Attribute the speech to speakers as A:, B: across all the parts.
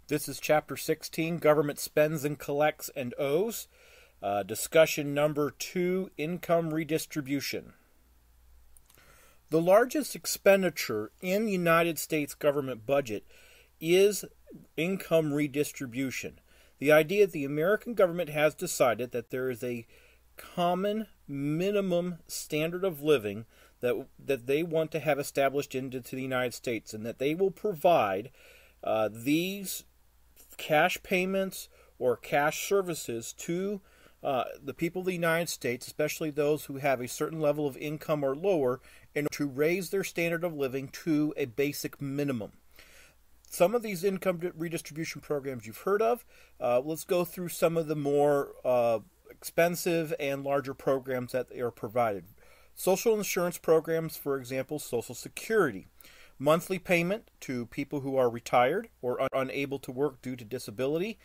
A: This is Chapter 16, Government Spends and Collects and Owes. Discussion number 2, Income Redistribution. The largest expenditure in the United States government budget is income redistribution. The idea that the American government has decided that there is a common minimum standard of living that they want to have established into the United States, and that they will provide these cash payments or cash services to the people of the United States, especially those who have a certain level of income or lower, in order to raise their standard of living to a basic minimum. Some of these income redistribution programs you've heard of. Let's go through some of the more expensive and larger programs that are provided. Social insurance programs, for example, Social Security. Monthly payment to people who are retired or unable to work due to disability.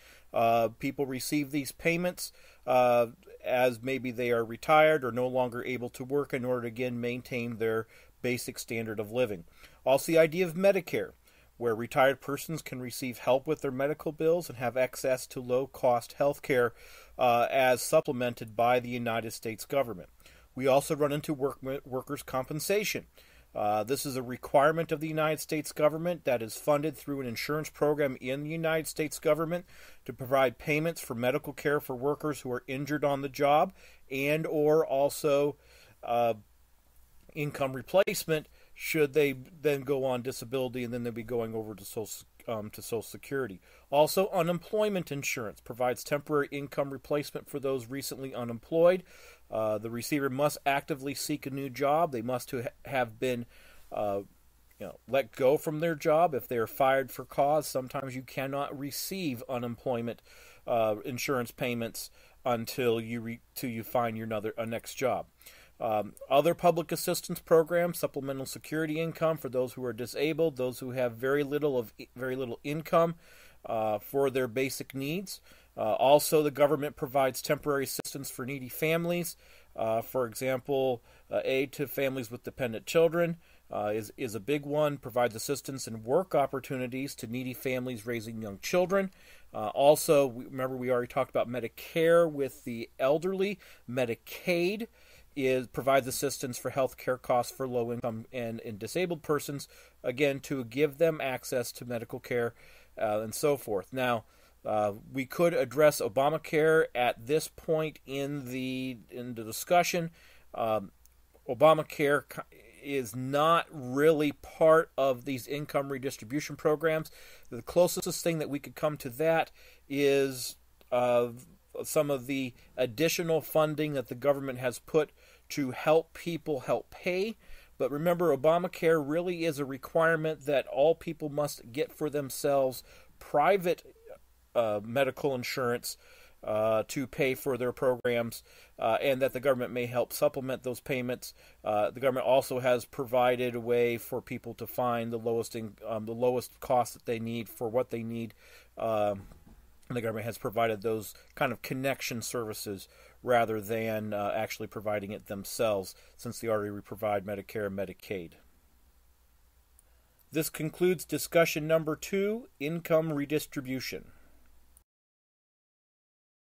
A: People receive these payments as maybe they are retired or no longer able to work in order to, again, maintain their basic standard of living. Also, the idea of Medicare, where retired persons can receive help with their medical bills and have access to low-cost health care as supplemented by the United States government. We also run into workers' compensation. This is a requirement of the United States government that is funded through an insurance program in the United States government to provide payments for medical care for workers who are injured on the job, and or also income replacement should they then go on disability, and then they'll be going over to Social Security. Also, unemployment insurance provides temporary income replacement for those recently unemployed. The receiver must actively seek a new job. They must have been let go from their job. If they are fired for cause, sometimes you cannot receive unemployment insurance payments until you find your next job. Other public assistance programs, supplemental security income for those who are disabled, those who have very little income for their basic needs. Also, the government provides temporary assistance for needy families. For example, aid to families with dependent children is a big one. Provides assistance and work opportunities to needy families raising young children. Also, remember we already talked about Medicare with the elderly. Medicaid provides assistance for health care costs for low-income and disabled persons, again, to give them access to medical care and so forth. Now, we could address Obamacare at this point in the discussion. Obamacare is not really part of these income redistribution programs. The closest thing that we could come to that is some of the additional funding that the government has put to help people help pay. But remember, Obamacare really is a requirement that all people must get for themselves private medical insurance to pay for their programs, and that the government may help supplement those payments. The government also has provided a way for people to find the lowest cost that they need for what they need. And the government has provided those kind of connection services rather than actually providing it themselves, since they already provide Medicare and Medicaid. This concludes discussion number 2, income redistribution.